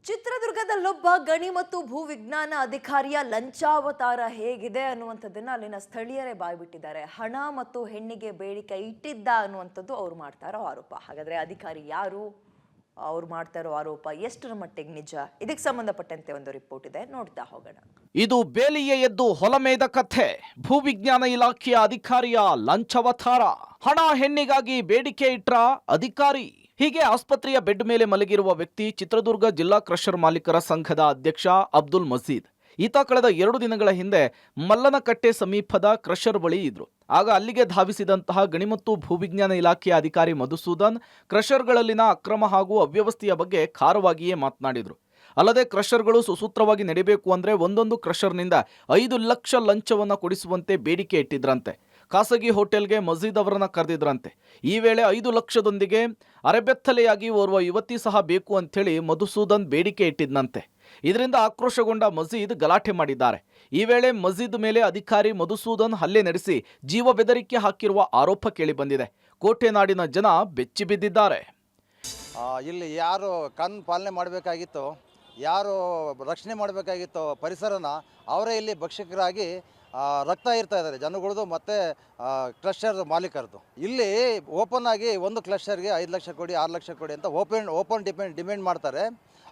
ಚಿತ್ರದುರ್ಗದಲ್ಲೊಬ್ಬ ಗಣಿ ಮತ್ತು ಭೂವಿಜ್ಞಾನ ಅಧಿಕಾರಿಯ ಲಂಚಾವತಾರ ಹೇಗಿದೆ ಅನ್ನುವಂಥದ್ದನ್ನ ಅಲ್ಲಿನ ಸ್ಥಳೀಯರೇ ಬಾಯ್ಬಿಟ್ಟಿದ್ದಾರೆ. ಹಣ ಮತ್ತು ಹೆಣ್ಣಿಗೆ ಬೇಡಿಕೆ ಇಟ್ಟಿದ್ದ ಅನ್ನುವಂಥದ್ದು ಅವ್ರು ಮಾಡ್ತಾ ಇರೋ ಆರೋಪ. ಹಾಗಾದ್ರೆ ಅಧಿಕಾರಿ ಯಾರು, ಅವ್ರು ಮಾಡ್ತಾ ಇರೋ ಆರೋಪ ಎಷ್ಟರ ಮಟ್ಟಿಗೆ ನಿಜ, ಇದಕ್ಕೆ ಸಂಬಂಧಪಟ್ಟಂತೆ ಒಂದು ರಿಪೋರ್ಟ್ ಇದೆ, ನೋಡ್ತಾ ಹೋಗೋಣ. ಇದು ಬೇಲಿಯೇ ಎದ್ದು ಹೊಲಮೇದ ಕಥೆ. ಭೂವಿಜ್ಞಾನ ಇಲಾಖೆಯ ಅಧಿಕಾರಿಯ ಲಂಚಾವತಾರ. ಹಣ ಹೆಣ್ಣಿಗಾಗಿ ಬೇಡಿಕೆ ಇಟ್ರ ಅಧಿಕಾರಿ. ಹೀಗೆ ಆಸ್ಪತ್ರೆಯ ಬೆಡ್ ಮೇಲೆ ಮಲಗಿರುವ ವ್ಯಕ್ತಿ ಚಿತ್ರದುರ್ಗ ಜಿಲ್ಲಾ ಕ್ರಷರ್ ಮಾಲೀಕರ ಸಂಘದ ಅಧ್ಯಕ್ಷ ಅಬ್ದುಲ್ ಮಜೀದ್. ಈತ ಕಳೆದ 2 ದಿನಗಳ ಹಿಂದೆ ಮಲ್ಲನಕಟ್ಟೆ ಸಮೀಪದ ಕ್ರಷರ್ ಬಳಿ ಇದ್ರು. ಆಗ ಅಲ್ಲಿಗೆ ಧಾವಿಸಿದಂತಹ ಗಣಿ ಮತ್ತು ಭೂವಿಜ್ಞಾನ ಇಲಾಖೆಯ ಅಧಿಕಾರಿ ಮಧುಸೂದನ್ ಕ್ರಷರ್ಗಳಲ್ಲಿನ ಅಕ್ರಮ ಹಾಗೂ ಅವ್ಯವಸ್ಥೆಯ ಬಗ್ಗೆ ಖಾರವಾಗಿಯೇ ಮಾತನಾಡಿದ್ರು. ಅಲ್ಲದೆ ಕ್ರಷರ್ಗಳು ಸುಸೂತ್ರವಾಗಿ ನಡೀಬೇಕು ಅಂದ್ರೆ ಒಂದೊಂದು ಕ್ರಷರ್ನಿಂದ 5 ಲಕ್ಷ ಲಂಚವನ್ನ ಕೊಡಿಸುವಂತೆ ಬೇಡಿಕೆ ಇಟ್ಟಿದ್ರಂತೆ. ಖಾಸಗಿ ಹೋಟೆಲ್ಗೆ ಮಜೀದ್ ಅವರನ್ನ ಕರೆದಿದ್ರಂತೆ. ಈ ವೇಳೆ 5 ಲಕ್ಷದೊಂದಿಗೆ ಅರೆಬೆತ್ತಲೆಯಾಗಿ ಓರ್ವ ಯುವತಿ ಸಹ ಬೇಕು ಅಂಥೇಳಿ ಮಧುಸೂದನ್ ಬೇಡಿಕೆ ಇಟ್ಟಿದ್ದಂತೆ. ಇದರಿಂದ ಆಕ್ರೋಶಗೊಂಡ ಮಜೀದ್ ಗಲಾಟೆ ಮಾಡಿದ್ದಾರೆ. ಈ ವೇಳೆ ಮಜೀದ್ ಮೇಲೆ ಅಧಿಕಾರಿ ಮಧುಸೂದನ್ ಹಲ್ಲೆ ನಡೆಸಿ ಜೀವ ಬೆದರಿಕೆ ಹಾಕಿರುವ ಆರೋಪ ಕೇಳಿಬಂದಿದೆ. ಕೋಟೆನಾಡಿನ ಜನ ಬೆಚ್ಚಿ ಬಿದ್ದಿದ್ದಾರೆ. ಇಲ್ಲಿ ಯಾರು ಕಾನೂನು ಪಾಲನೆ ಮಾಡಬೇಕಾಗಿತ್ತು, ಯಾರು ರಕ್ಷಣೆ ಮಾಡಬೇಕಾಗಿತ್ತು ಪರಿಸರನ, ಅವರೇ ಇಲ್ಲಿ ಭಕ್ಷಕರಾಗಿ ರಕ್ತ ಇರ್ತಾ ಇದ್ದಾರೆ ಜನಗಳದು ಮತ್ತು ಕ್ಲಸ್ಟರ್ ಮಾಲೀಕರದು. ಇಲ್ಲಿ ಓಪನ್ ಆಗಿ ಒಂದು ಕ್ಲಸ್ಟರ್ಗೆ 5 ಲಕ್ಷ ಕೊಡಿ 6 ಲಕ್ಷ ಕೊಡಿ ಅಂತ ಓಪನ್ ಡಿಮ್ಯಾಂಡ್ ಮಾಡ್ತಾರೆ.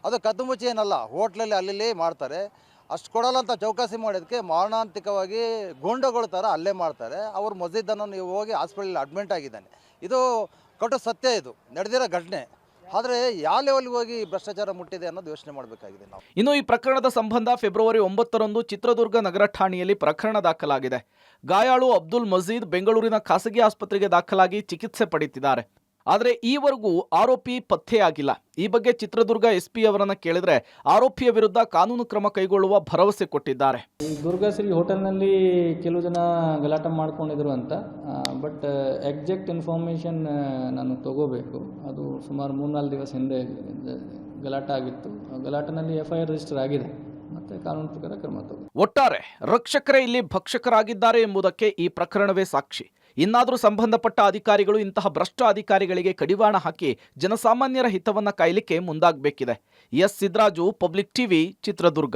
ಅದು ಕದ್ದುಮುಚ್ಚಿ ಏನಲ್ಲ, ಹೋಟ್ಲಲ್ಲಿ ಅಲ್ಲಿ ಮಾಡ್ತಾರೆ. ಅಷ್ಟು ಕೊಡಲ್ಲ ಅಂತ ಚೌಕಾಸಿ ಮಾಡೋದಕ್ಕೆ ಮಾರಣಾಂತಿಕವಾಗಿ ಗೂಂಡಗಳ ಥರ ಅಲ್ಲೇ ಮಾಡ್ತಾರೆ. ಅವರು ಮಜೀದನ್ನು ನೀವು ಹೋಗಿ ಹಾಸ್ಪಿಟಲ್ ಅಡ್ಮಿಟ್ ಆಗಿದ್ದಾನೆ. ಇದು ಕಟ್ಟು ಸತ್ಯ, ಇದು ನಡೆದಿರೋ ಘಟನೆ. ಆದರೆ ಯಾವ ಲೆವೆಲ್ಗೆ ಹೋಗಿ ಭ್ರಷ್ಟಾಚಾರ ಮುಟ್ಟಿದೆ ಅನ್ನೋದು ಯೋಚನೆ ಮಾಡಬೇಕಾಗಿದೆ ನಾವು. ಇನ್ನು ಈ ಪ್ರಕರಣದ ಸಂಬಂಧ ಫೆಬ್ರವರಿ 9ರಂದು ಚಿತ್ರದುರ್ಗ ನಗರ ಠಾಣೆಯಲ್ಲಿ ಪ್ರಕರಣ ದಾಖಲಾಗಿದೆ. ಗಾಯಾಳು ಅಬ್ದುಲ್ ಮಜೀದ್ ಬೆಂಗಳೂರಿನ ಖಾಸಗಿ ಆಸ್ಪತ್ರೆಗೆ ದಾಖಲಾಗಿ ಚಿಕಿತ್ಸೆ ಪಡೆಯುತ್ತಿದ್ದಾರೆ. ಆದರೆ ಈವರೆಗೂ ಆರೋಪಿ ಪತ್ತೆಯಾಗಿಲ್ಲ. ಈ ಬಗ್ಗೆ ಚಿತ್ರದುರ್ಗ ಎಸ್ಪಿ ಅವರನ್ನ ಕೇಳಿದ್ರೆ ಆರೋಪಿಯ ವಿರುದ್ಧ ಕಾನೂನು ಕ್ರಮ ಕೈಗೊಳ್ಳುವ ಭರವಸೆ ಕೊಟ್ಟಿದ್ದಾರೆ. ಈ ದುರ್ಗಾಶ್ರೀ ಹೋಟೆಲ್ನಲ್ಲಿ ಕೆಲವು ಜನ ಗಲಾಟೆ ಮಾಡ್ಕೊಂಡಿದ್ರು ಅಂತ, ಬಟ್ ಎಕ್ಸಾಕ್ಟ್ ಇನ್ಫಾರ್ಮೇಷನ್ ನಾನು ತಗೋಬೇಕು. ಅದು ಸುಮಾರು 3-4 ದಿವಸ ಹಿಂದೆ ಗಲಾಟೆ ಆಗಿತ್ತು. ಗಲಾಟೆನಲ್ಲಿ FIR ರಿಜಿಸ್ಟರ್ ಆಗಿದೆ, ಮತ್ತೆ ಕಾನೂನು ಪ್ರಕಾರ ಕ್ರಮ ತಗೋ. ಒಟ್ಟಾರೆ ರಕ್ಷಕರೇ ಇಲ್ಲಿ ಭಕ್ಷಕರಾಗಿದ್ದಾರೆ ಎಂಬುದಕ್ಕೆ ಈ ಪ್ರಕರಣವೇ ಸಾಕ್ಷಿ. ಇನ್ನಾದರೂ ಸಂಬಂಧಪಟ್ಟ ಅಧಿಕಾರಿಗಳು ಇಂತಹ ಭ್ರಷ್ಟ ಅಧಿಕಾರಿಗಳಿಗೆ ಕಡಿವಾಣ ಹಾಕಿ ಜನಸಾಮಾನ್ಯರ ಹಿತವನ್ನ ಕಾಯಲಿಕ್ಕೆ ಮುಂದಾಗಬೇಕಿದೆ. S Sidraju, public TV, Chitradurga.